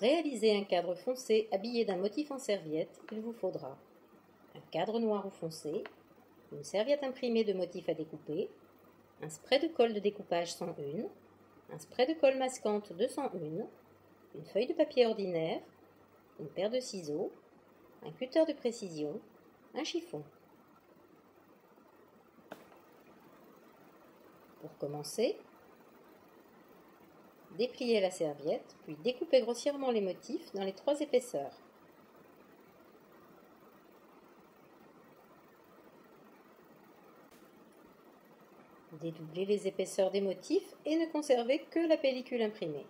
réaliser un cadre foncé habillé d'un motif en serviette, il vous faudra un cadre noir ou foncé, une serviette imprimée de motifs à découper, un spray de colle de découpage 101, un spray de colle masquante 201, une feuille de papier ordinaire, une paire de ciseaux, un cutter de précision, un chiffon. Pour commencer, dépliez la serviette, puis découpez grossièrement les motifs dans les 3 épaisseurs. Dédoublez les épaisseurs des motifs et ne conservez que la pellicule imprimée.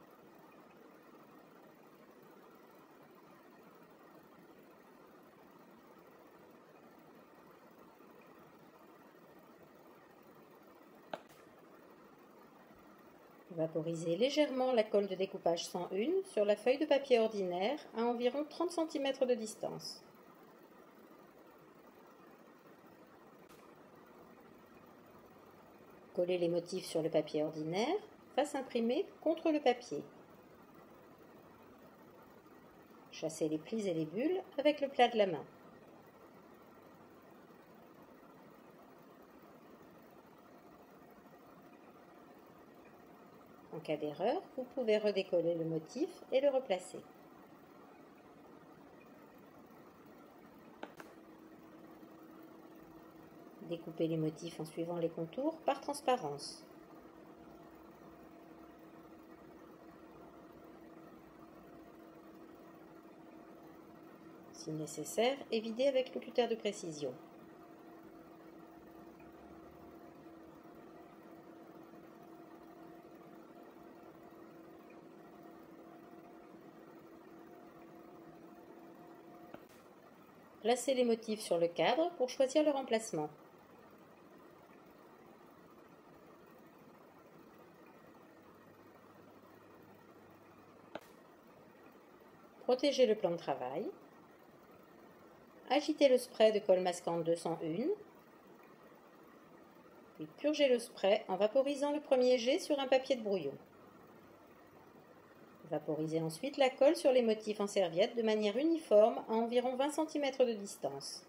Vaporisez légèrement la colle de découpage 101 sur la feuille de papier ordinaire à environ 30 cm de distance. Collez les motifs sur le papier ordinaire, face imprimée contre le papier. Chassez les plis et les bulles avec le plat de la main. En cas d'erreur, vous pouvez redécoller le motif et le replacer. Découpez les motifs en suivant les contours par transparence. Si nécessaire, évidez avec le cutter de précision. Placez les motifs sur le cadre pour choisir leur emplacement. Protégez le plan de travail. Agitez le spray de colle masquante 201. Puis purgez le spray en vaporisant le premier jet sur un papier de brouillon. Vaporisez ensuite la colle sur les motifs en serviette de manière uniforme à environ 20 cm de distance.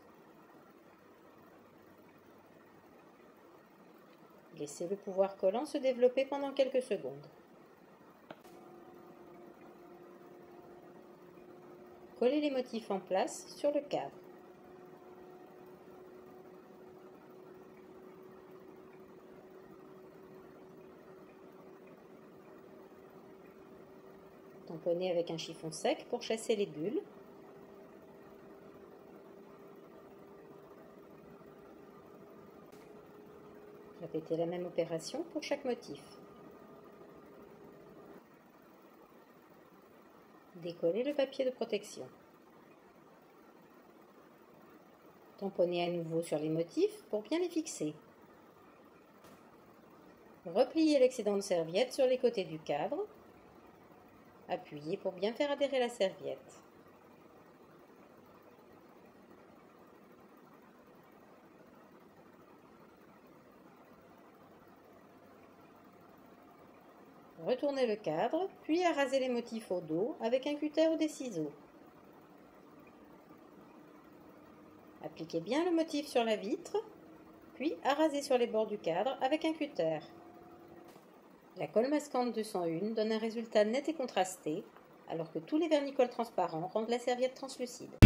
Laissez le pouvoir collant se développer pendant quelques secondes. Collez les motifs en place sur le cadre. Tamponnez avec un chiffon sec pour chasser les bulles. Répétez la même opération pour chaque motif. Décollez le papier de protection. Tamponnez à nouveau sur les motifs pour bien les fixer. Repliez l'excédent de serviette sur les côtés du cadre. Appuyez pour bien faire adhérer la serviette. Retournez le cadre, puis arrasez les motifs au dos avec un cutter ou des ciseaux. Appliquez bien le motif sur la vitre, puis arrasez sur les bords du cadre avec un cutter. La colle masquante 201 donne un résultat net et contrasté, alors que tous les vernis-colle transparents rendent la serviette translucide.